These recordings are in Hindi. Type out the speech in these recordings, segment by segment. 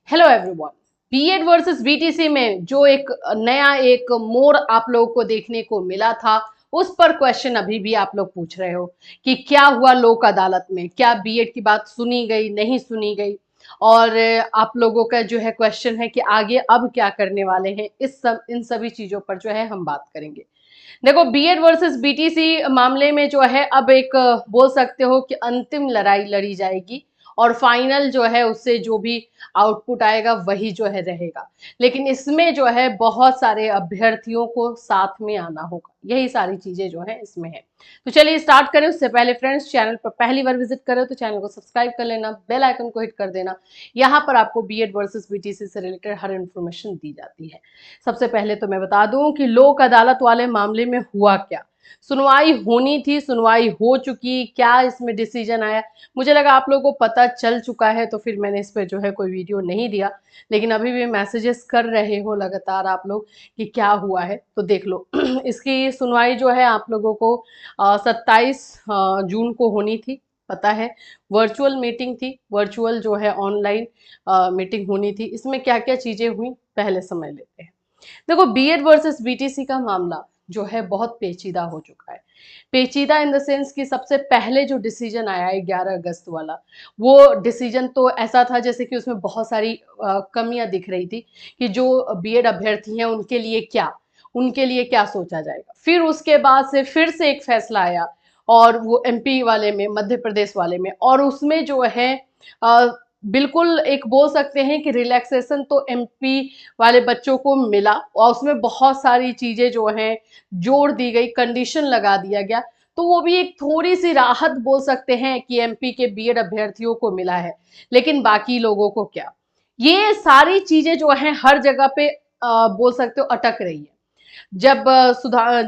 Hello everyone. BEd versus BTC में जो एक मोड़ आप लोगों को देखने को मिला था, उस पर क्वेश्चन अभी भी आप लोग पूछ रहे हो कि क्या हुआ लोक अदालत में, क्या बीएड की बात सुनी गई, नहीं सुनी गई। और आप लोगों का जो है क्वेश्चन है कि आगे अब क्या करने वाले हैं। इन सभी चीजों पर जो है हम बात करेंगे। देखो, बीएड वर्सेस बीटीसी मामले में जो है अब बोल सकते हो कि अंतिम लड़ाई लड़ी जाएगी और फाइनल जो है उससे जो भी आउटपुट आएगा वही जो है रहेगा। लेकिन इसमें जो है बहुत सारे अभ्यर्थियों को साथ में आना होगा, यही सारी चीजें जो है इसमें है। तो चलिए स्टार्ट करें। उससे पहले फ्रेंड्स, चैनल पर पहली बार विजिट करें तो चैनल को सब्सक्राइब कर लेना, बेल आइकन को हिट कर देना। यहाँ पर आपको बीएड वर्सेस बीटीसी से रिलेटेड हर इंफॉर्मेशन दी जाती है। सबसे पहले तो मैं बता दूं कि लोक अदालत वाले मामले में हुआ क्या। सुनवाई होनी थी, सुनवाई हो चुकी, क्या इसमें डिसीजन आया, मुझे लगा आप लोगों को पता चल चुका है तो फिर मैंने इस पर जो है कोई वीडियो नहीं दिया। लेकिन अभी भी मैसेजेस कर रहे हो लगातार आप लोग कि क्या हुआ है, तो देख लो। इसकी सुनवाई जो है आप लोगों को 27 जून को होनी थी, पता है। वर्चुअल मीटिंग थी, वर्चुअल जो है ऑनलाइन मीटिंग होनी थी। इसमें क्या क्या चीजें हुई पहले समझ लेते हैं। देखो, बीएड वर्सेस बीटीसी का मामला जो है बहुत पेचीदा हो चुका है। पेचीदा इन द सेंस कि सबसे पहले जो डिसीजन आया है 11 अगस्त वाला, वो डिसीजन तो ऐसा था जैसे कि उसमें बहुत सारी कमियां दिख रही थी कि जो बीएड अभ्यर्थी हैं उनके लिए क्या सोचा जाएगा। फिर उसके बाद से फिर से एक फैसला आया, और वो एमपी वाले में, मध्य प्रदेश वाले में, और उसमें जो है बिल्कुल एक बोल सकते हैं कि रिलैक्सेशन तो एमपी वाले बच्चों को मिला, और उसमें बहुत सारी चीजें जो हैं जोड़ दी गई, कंडीशन लगा दिया गया। तो वो भी एक थोड़ी सी राहत बोल सकते हैं कि एमपी के बीएड अभ्यर्थियों को मिला है। लेकिन बाकी लोगों को क्या, ये सारी चीजें जो हैं हर जगह पे बोल सकते हो अटक रही है। जब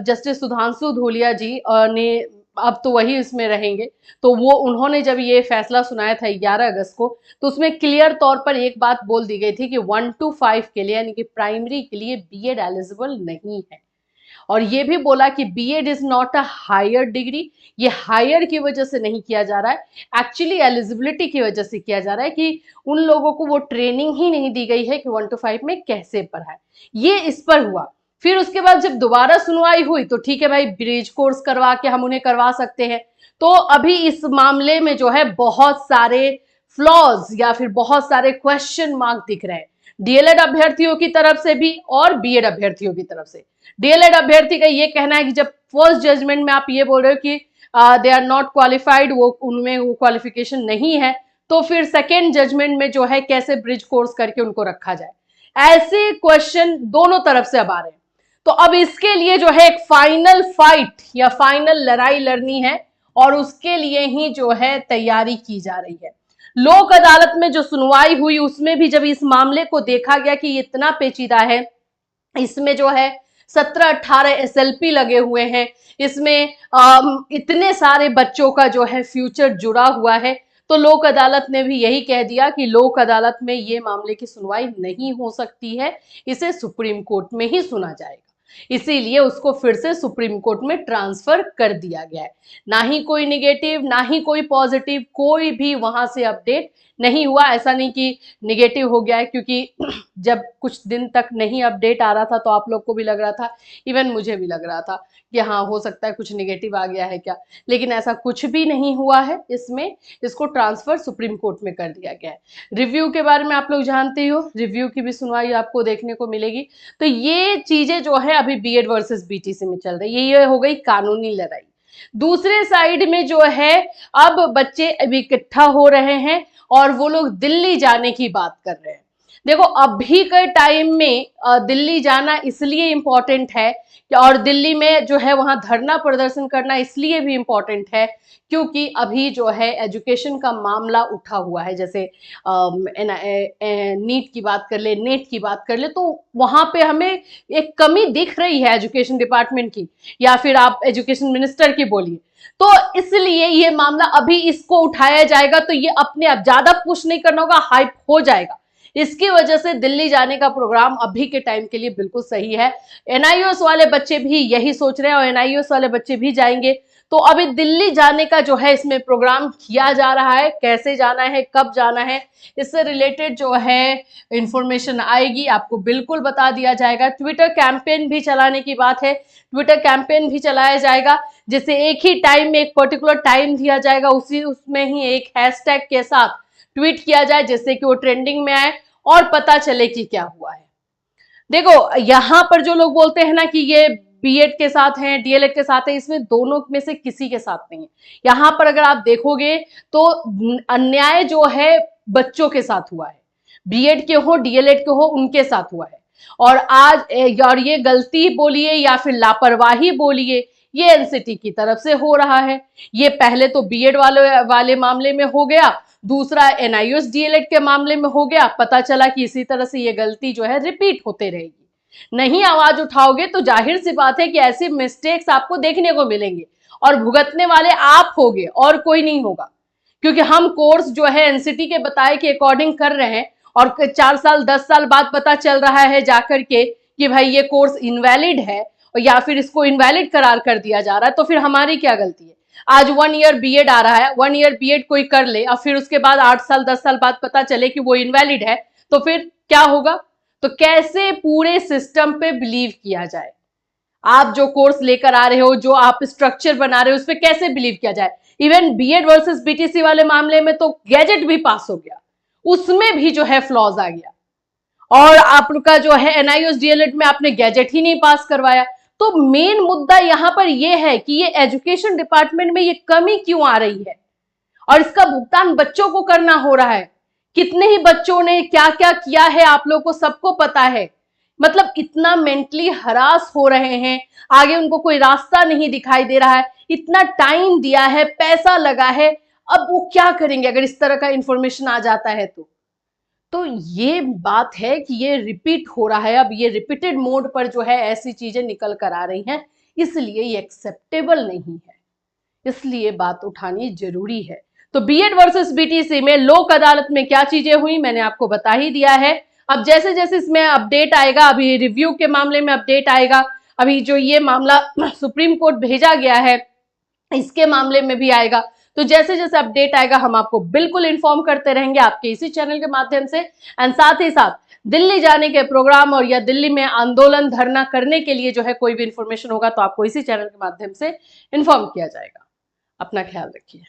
जस्टिस सुधांशु धूलिया जी ने, अब तो वही इसमें रहेंगे, तो वो उन्होंने जब ये फैसला सुनाया था 11 अगस्त को, तो उसमें क्लियर तौर पर एक बात बोल दी गई थी कि 1 to 5 के लिए, यानी कि प्राइमरी के लिए बीएड एलिजिबल नहीं है। और ये भी बोला कि BEd is not a higher degree, ये हायर की वजह से नहीं किया जा रहा है, एक्चुअली एलिजिबिलिटी की वजह से किया जा रहा है कि उन लोगों को वो ट्रेनिंग ही नहीं दी गई है कि 1 to 5 में कैसे पढ़ाए। ये इस पर हुआ। फिर उसके बाद जब दोबारा सुनवाई हुई तो ठीक है भाई, ब्रिज कोर्स करवा के हम उन्हें करवा सकते हैं। तो अभी इस मामले में जो है बहुत सारे फ्लॉज या फिर बहुत सारे क्वेश्चन मार्क दिख रहे हैं, डीएलएड अभ्यर्थियों की तरफ से भी और बीएड अभ्यर्थियों की तरफ से। डीएलएड अभ्यर्थी का ये कहना है कि जब फर्स्ट जजमेंट में आप ये बोल रहे हो कि दे आर नॉट क्वालिफाइड, वो उनमें वो क्वालिफिकेशन नहीं है, तो फिर सेकेंड जजमेंट में जो है कैसे ब्रिज कोर्स करके उनको रखा जाए। ऐसे क्वेश्चन दोनों तरफ से अब आ रहे हैं। तो अब इसके लिए जो है एक फाइनल फाइट या फाइनल लड़ाई लड़नी है, और उसके लिए ही जो है तैयारी की जा रही है। लोक अदालत में जो सुनवाई हुई उसमें भी जब इस मामले को देखा गया कि ये इतना पेचीदा है, इसमें जो है 17-18 एसएलपी लगे हुए हैं, इसमें इतने सारे बच्चों का जो है फ्यूचर जुड़ा हुआ है, तो लोक अदालत ने भी यही कह दिया कि लोक अदालत में ये मामले की सुनवाई नहीं हो सकती है, इसे सुप्रीम कोर्ट में ही सुना जाएगा। इसीलिए उसको फिर से सुप्रीम कोर्ट में ट्रांसफर कर दिया गया है। ना ही कोई निगेटिव, ना ही कोई पॉजिटिव, कोई भी वहां से अपडेट नहीं हुआ। ऐसा नहीं कि निगेटिव हो गया है, क्योंकि जब कुछ दिन तक नहीं अपडेट आ रहा था तो आप लोग को भी लग रहा था, इवन मुझे भी लग रहा था कि हाँ हो सकता है कुछ निगेटिव आ गया है क्या। लेकिन ऐसा कुछ भी नहीं हुआ है इसमें, इसको ट्रांसफर सुप्रीम कोर्ट में कर दिया गया है। रिव्यू के बारे में आप लोग जानते हो, रिव्यू की भी सुनवाई आपको देखने को मिलेगी। तो ये चीजें जो है अभी बीएड वर्सेस बीटीसी में चल रही है, ये हो गई कानूनी लड़ाई। दूसरे साइड में जो है अब बच्चे अभी इकट्ठा हो रहे हैं और वो लोग दिल्ली जाने की बात कर रहे हैं। देखो, अभी के टाइम में दिल्ली जाना इसलिए इम्पोर्टेंट है, और दिल्ली में जो है वहां धरना प्रदर्शन करना इसलिए भी इम्पोर्टेंट है क्योंकि अभी जो है एजुकेशन का मामला उठा हुआ है। जैसे नीट की बात कर ले, नेट की बात कर ले, तो वहां पे हमें एक कमी दिख रही है एजुकेशन डिपार्टमेंट की, या फिर आप एजुकेशन मिनिस्टर की बोलिए। तो इसलिए ये मामला अभी इसको उठाया जाएगा, तो ये अपने आप ज्यादा पुश नहीं करना होगा, हाइप हो जाएगा। इसकी वजह से दिल्ली जाने का प्रोग्राम अभी के टाइम के लिए बिल्कुल सही है। एनआईओएस वाले बच्चे भी यही सोच रहे हैं, और एनआईओएस वाले बच्चे भी जाएंगे तो अभी दिल्ली जाने का जो है इसमें प्रोग्राम किया जा रहा है, कैसे जाना है, कब जाना है, इससे रिलेटेड जो है इंफॉर्मेशन आएगी, आपको बिल्कुल बता दिया जाएगा। ट्विटर कैंपेन भी चलाने की बात है, ट्विटर कैंपेन भी चलाया जाएगा, जिसे एक ही टाइम में एक पर्टिकुलर टाइम दिया जाएगा, उसमें ही एक हैशटैग के साथ ट्वीट किया जाए, जिससे कि वो ट्रेंडिंग में आए और पता चले कि क्या हुआ है। देखो, यहां पर जो लोग बोलते हैं ना कि ये बीएड के साथ हैं, डीएलएड के साथ है, इसमें दोनों में से किसी के साथ नहीं है। यहां पर अगर आप देखोगे तो अन्याय जो है बच्चों के साथ हुआ है, बीएड के हो डीएलएड के हो उनके साथ हुआ है। और आज और ये गलती बोलिए या फिर लापरवाही बोलिए, ये एनसीटी की तरफ से हो रहा है। ये पहले तो बीएड वाले मामले में हो गया, दूसरा एनआईओएस डीएलएड के मामले में हो गया। पता चला कि इसी तरह से ये गलती जो है रिपीट होते रहेगी। नहीं आवाज उठाओगे तो जाहिर सी बात है कि ऐसे मिस्टेक्स आपको देखने को मिलेंगे और भुगतने वाले आप होगे और कोई नहीं होगा। क्योंकि हम कोर्स जो है एनसीटी के बताए के अकॉर्डिंग कर रहे हैं और 4 साल 10 साल बाद पता चल रहा है जाकर के कि भाई ये कोर्स इनवैलिड है और या फिर इसको इनवैलिड करार कर दिया जा रहा है, तो फिर हमारी क्या गलती है। आज 1 ईयर बीएड आ रहा है, 1 ईयर बीएड कोई कर ले और फिर उसके बाद 8 साल 10 साल बाद पता चले कि वो इनवैलिड है, तो फिर क्या होगा। तो कैसे पूरे सिस्टम पे बिलीव किया जाए। आप जो कोर्स लेकर आ रहे हो, जो आप स्ट्रक्चर बना रहे हो, उस पर कैसे बिलीव किया जाए। इवन बीएड वर्सेस बीटीसी वाले मामले में तो गैजेट भी पास हो गया, उसमें भी जो है फ्लॉज आ गया, और आपका जो है एनआईओएस डीएलएड में आपने गैजेट ही नहीं पास करवाया। तो मेन मुद्दा यहां पर यह है कि ये एजुकेशन डिपार्टमेंट में ये कमी क्यों आ रही है और इसका भुगतान बच्चों को करना हो रहा है। कितने ही बच्चों ने क्या क्या किया है आप लोगों को सबको पता है। मतलब इतना मेंटली हरास हो रहे हैं, आगे उनको कोई रास्ता नहीं दिखाई दे रहा है। इतना टाइम दिया है, पैसा लगा है, अब वो क्या करेंगे अगर इस तरह का इंफॉर्मेशन आ जाता है तो ये बात है कि ये रिपीट हो रहा है। अब ये रिपीटेड मोड पर जो है ऐसी चीजें निकल कर आ रही हैं, इसलिए ये एक्सेप्टेबल नहीं है, इसलिए बात उठानी जरूरी है। तो बीएड वर्सेस बीटीसी में लोक अदालत में क्या चीजें हुई मैंने आपको बता ही दिया है। अब जैसे जैसे इसमें अपडेट आएगा, अभी रिव्यू के मामले में अपडेट आएगा, अभी जो ये मामला सुप्रीम कोर्ट भेजा गया है इसके मामले में भी आएगा। तो जैसे जैसे अपडेट आएगा हम आपको बिल्कुल इन्फॉर्म करते रहेंगे आपके इसी चैनल के माध्यम से। एंड साथ ही साथ दिल्ली जाने के प्रोग्राम और या दिल्ली में आंदोलन धरना करने के लिए जो है कोई भी इंफॉर्मेशन होगा तो आपको इसी चैनल के माध्यम से इन्फॉर्म किया जाएगा। अपना ख्याल रखिए।